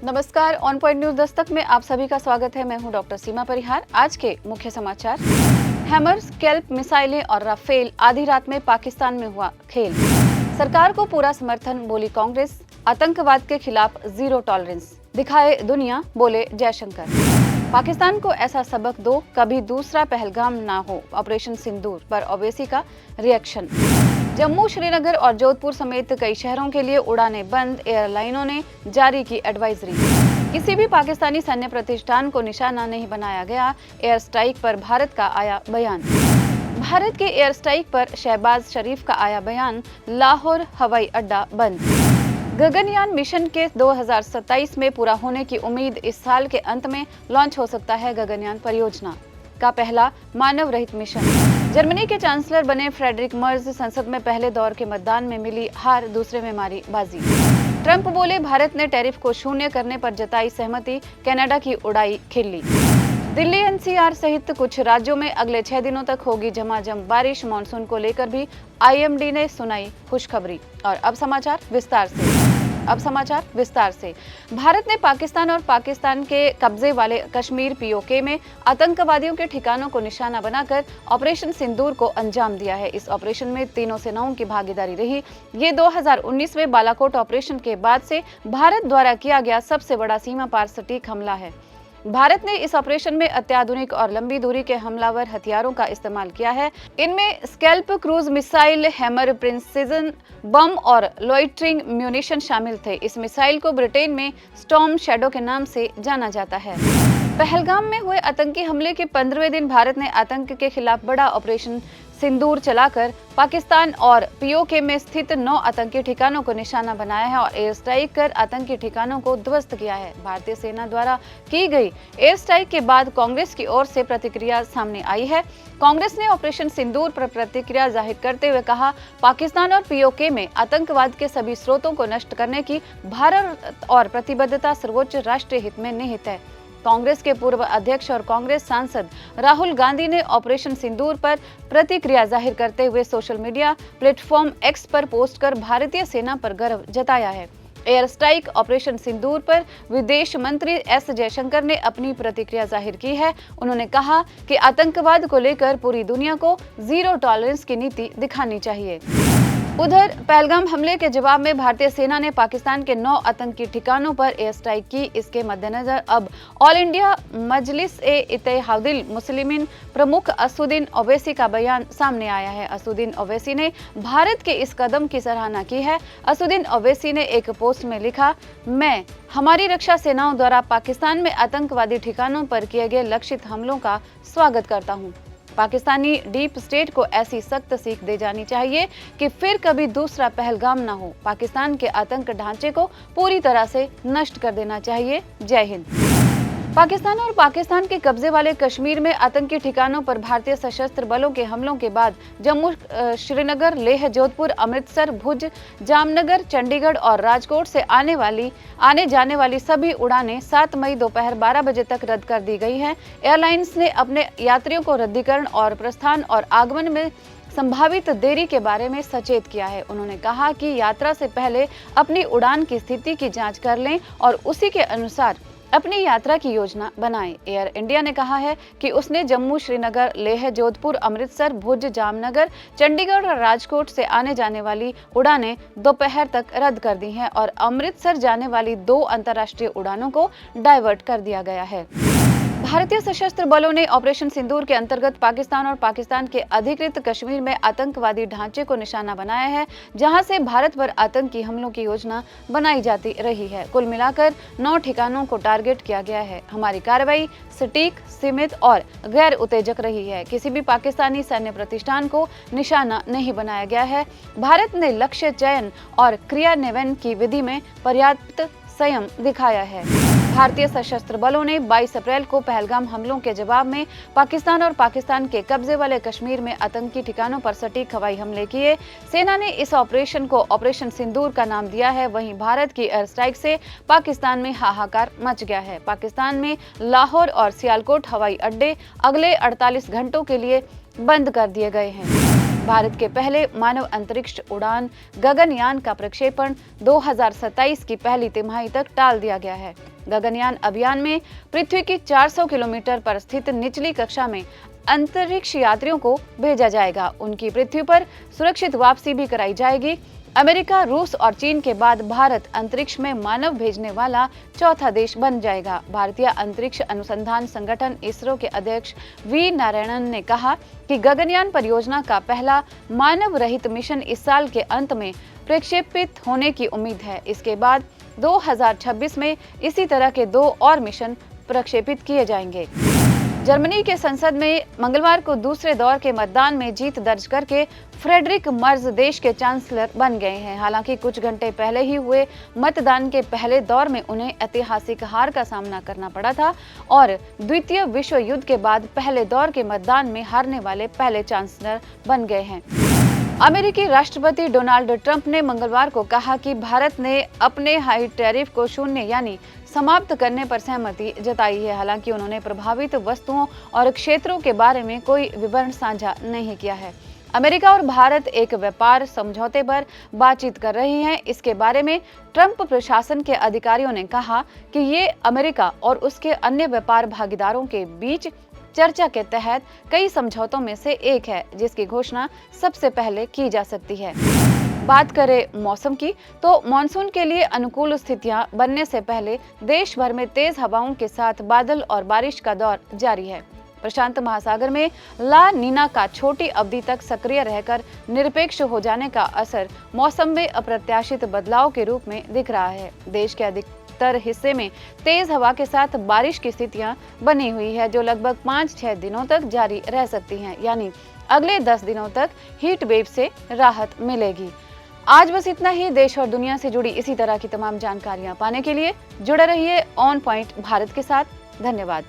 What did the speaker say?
नमस्कार, on point news Dastak में आप सभी का स्वागत है। मैं हूं डॉक्टर सीमा परिहार। आज के मुख्य समाचार। हैमर, स्कैल्प मिसाइलें और राफेल, आधी रात में पाकिस्तान में हुआ खेल। सरकार को पूरा समर्थन, बोली कांग्रेस। आतंकवाद के खिलाफ जीरो टॉलरेंस दिखाए दुनिया, बोले जयशंकर। पाकिस्तान को ऐसा सबक दो, कभी दूसरा पहलगाम ना हो। ऑपरेशन सिंदूर पर ओवैसी का रिएक्शन। जम्मू, श्रीनगर और जोधपुर समेत कई शहरों के लिए उड़ानें बंद, एयरलाइनों ने जारी की एडवाइजरी। किसी भी पाकिस्तानी सैन्य प्रतिष्ठान को निशाना नहीं बनाया गया। एयर स्ट्राइक पर भारत का आया बयान। भारत के एयर स्ट्राइक पर शहबाज शरीफ का आया बयान। लाहौर हवाई अड्डा बंद। गगनयान मिशन के 2027 में पूरा होने की उम्मीद। इस साल के अंत में लॉन्च हो सकता है गगनयान परियोजना का पहला मानव रहित मिशन। जर्मनी के चांसलर बने फ्रेडरिक मर्ज। संसद में पहले दौर के मतदान में मिली हार, दूसरे में मारी बाजी। ट्रंप बोले, भारत ने टैरिफ को शून्य करने पर जताई सहमति, कनाडा की उड़ाई खिल्ली। दिल्ली, एनसीआर सहित कुछ राज्यों में अगले 6 दिनों तक होगी झमाझम बारिश। मानसून को लेकर भी आईएमडी ने सुनाई खुशखबरी। और अब समाचार विस्तार से। भारत ने पाकिस्तान और पाकिस्तान के कब्जे वाले कश्मीर पीओके में आतंकवादियों के ठिकानों को निशाना बनाकर ऑपरेशन सिंदूर को अंजाम दिया है। इस ऑपरेशन में तीनों सेनाओं की भागीदारी रही। ये 2019 में बालाकोट ऑपरेशन के बाद से भारत द्वारा किया गया सबसे बड़ा सीमा पार सटीक हमला है। भारत ने इस ऑपरेशन में अत्याधुनिक और लंबी दूरी के हमलावर हथियारों का इस्तेमाल किया है। इनमें Scalp cruise missile, hammer, precision bomb और लॉइटरिंग म्यूनिशन शामिल थे। इस मिसाइल को ब्रिटेन में स्टॉर्म शैडो के नाम से जाना जाता है। पहलगाम में हुए आतंकी हमले के 15वें दिन भारत ने आतंक के खिलाफ बड़ा ऑपरेशन सिंदूर चलाकर पाकिस्तान और पीओके में स्थित 9 आतंकी ठिकानों को निशाना बनाया है और एयर स्ट्राइक कर आतंकी ठिकानों को ध्वस्त किया है। भारतीय सेना द्वारा की गई एयर स्ट्राइक के बाद कांग्रेस की ओर से प्रतिक्रिया सामने आई है। कांग्रेस ने ऑपरेशन सिंदूर पर प्रतिक्रिया जाहिर करते हुए कहा, पाकिस्तान और पीओके में आतंकवाद के सभी स्रोतों को नष्ट करने की भारत और प्रतिबद्धता सर्वोच्च राष्ट्रीय हित में निहित है। कांग्रेस के पूर्व अध्यक्ष और कांग्रेस सांसद राहुल गांधी ने ऑपरेशन सिंदूर पर प्रतिक्रिया जाहिर करते हुए सोशल मीडिया प्लेटफॉर्म एक्स पर पोस्ट कर भारतीय सेना पर गर्व जताया है। एयर स्ट्राइक ऑपरेशन सिंदूर पर विदेश मंत्री एस जयशंकर ने अपनी प्रतिक्रिया जाहिर की है। उन्होंने कहा कि आतंकवाद को लेकर पूरी दुनिया को जीरो टॉलरेंस की नीति दिखानी चाहिए। उधर पहलगाम हमले के जवाब में भारतीय सेना ने पाकिस्तान के 9 आतंकी ठिकानों पर एयर स्ट्राइक की। इसके मद्देनजर अब ऑल इंडिया मजलिस-ए-इत्तेहादुल मुस्लिमीन प्रमुख असदुद्दीन ओवैसी का बयान सामने आया है। असदुद्दीन ओवैसी ने भारत के इस कदम की सराहना की है। असदुद्दीन ओवैसी ने एक पोस्ट में लिखा, मैं हमारी रक्षा सेनाओं द्वारा पाकिस्तान में आतंकवादी ठिकानों पर किए गए लक्षित हमलों का स्वागत करता हूँ। पाकिस्तानी डीप स्टेट को ऐसी सख्त सीख दे जानी चाहिए कि फिर कभी दूसरा पहलगाम न हो। पाकिस्तान के आतंक ढांचे को पूरी तरह से नष्ट कर देना चाहिए। जय हिंद। पाकिस्तान और पाकिस्तान के कब्जे वाले कश्मीर में आतंकी ठिकानों पर भारतीय सशस्त्र बलों के हमलों के बाद जम्मू, श्रीनगर, लेह, जोधपुर, अमृतसर, भुज, जामनगर, चंडीगढ़ और राजकोट से आने जाने वाली सभी उड़ानें 7 मई दोपहर 12 बजे तक रद्द कर दी गई हैं। एयरलाइंस ने अपने यात्रियों को रद्दीकरण और प्रस्थान और आगमन में संभावित देरी के बारे में सचेत किया है। उन्होंने कहा कि यात्रा से पहले अपनी उड़ान की स्थिति की जांच कर लें और उसी के अनुसार अपनी यात्रा की योजना बनाएं। एयर इंडिया ने कहा है कि उसने जम्मू, श्रीनगर, लेह, जोधपुर, अमृतसर, भुज, जामनगर, चंडीगढ़ और राजकोट से आने जाने वाली उड़ानें दोपहर तक रद्द कर दी हैं और अमृतसर जाने वाली 2 अंतर्राष्ट्रीय उड़ानों को डाइवर्ट कर दिया गया है। भारतीय सशस्त्र बलों ने ऑपरेशन सिंदूर के अंतर्गत पाकिस्तान और पाकिस्तान के अधिकृत कश्मीर में आतंकवादी ढांचे को निशाना बनाया है, जहां से भारत पर आतंकी हमलों की योजना बनाई जाती रही है। कुल मिलाकर 9 ठिकानों को टारगेट किया गया है। हमारी कार्रवाई सटीक, सीमित और गैर उत्तेजक रही है। किसी भी पाकिस्तानी सैन्य प्रतिष्ठान को निशाना नहीं बनाया गया है। भारत ने लक्ष्य चयन और क्रियान्वयन की विधि में पर्याप्त संयम दिखाया है। भारतीय सशस्त्र बलों ने 22 अप्रैल को पहलगाम हमलों के जवाब में पाकिस्तान और पाकिस्तान के कब्जे वाले कश्मीर में आतंकी ठिकानों पर सटीक हवाई हमले किए। सेना ने इस ऑपरेशन को ऑपरेशन सिंदूर का नाम दिया है। वहीं भारत की एयर स्ट्राइक से पाकिस्तान में हाहाकार मच गया है। पाकिस्तान में लाहौर और सियालकोट हवाई अड्डे अगले 48 घंटों के लिए बंद कर दिए गए हैं। भारत के पहले मानव अंतरिक्ष उड़ान गगनयान का प्रक्षेपण 2027 की पहली तिमाही तक टाल दिया गया है। गगनयान अभियान में पृथ्वी की 400 किलोमीटर पर स्थित निचली कक्षा में अंतरिक्ष यात्रियों को भेजा जाएगा। उनकी पृथ्वी पर सुरक्षित वापसी भी कराई जाएगी। अमेरिका, रूस और चीन के बाद भारत अंतरिक्ष में मानव भेजने वाला चौथा देश बन जाएगा। भारतीय अंतरिक्ष अनुसंधान संगठन इसरो के अध्यक्ष वी नारायणन ने कहा कि गगनयान परियोजना का पहला मानव रहित मिशन इस साल के अंत में प्रक्षेपित होने की उम्मीद है। इसके बाद 2026 में इसी तरह के 2 और मिशन प्रक्षेपित किए जाएंगे। जर्मनी के संसद में मंगलवार को दूसरे दौर के मतदान में जीत दर्ज करके फ्रेडरिक मर्ज देश के चांसलर बन गए हैं। हालांकि कुछ घंटे पहले ही हुए मतदान के पहले दौर में उन्हें ऐतिहासिक हार का सामना करना पड़ा था और द्वितीय विश्व युद्ध के बाद पहले दौर के मतदान में हारने वाले पहले चांसलर बन गए हैं। अमेरिकी राष्ट्रपति डोनाल्ड ट्रंप ने मंगलवार को कहा कि भारत ने अपने हाई टैरिफ को शून्य यानी समाप्त करने पर सहमति जताई है। हालांकि उन्होंने प्रभावित वस्तुओं और क्षेत्रों के बारे में कोई विवरण साझा नहीं किया है। अमेरिका और भारत एक व्यापार समझौते पर बातचीत कर रहे हैं। इसके बारे में ट्रंप प्रशासन के अधिकारियों ने कहा कि ये अमेरिका और उसके अन्य व्यापार भागीदारों के बीच चर्चा के तहत कई समझौतों में से एक है, जिसकी घोषणा सबसे पहले की जा सकती है। बात करें मौसम की, तो मानसून के लिए अनुकूल स्थितियां बनने से पहले देश भर में तेज हवाओं के साथ बादल और बारिश का दौर जारी है। प्रशांत महासागर में ला नीना का छोटी अवधि तक सक्रिय रहकर निरपेक्ष हो जाने का असर मौसम में अप्रत्याशित बदलाव के रूप में दिख रहा है। देश के अधिकतर हिस्से में तेज हवा के साथ बारिश की स्थितियां बनी हुई है, जो लगभग 5-6 दिनों तक जारी रह सकती हैं। यानी अगले 10 दिनों तक हीट वेव से राहत मिलेगी। आज बस इतना ही। देश और दुनिया से जुड़ी इसी तरह की तमाम जानकारियां पाने के लिए जुड़े रहिए ऑन पॉइंट भारत के साथ। धन्यवाद।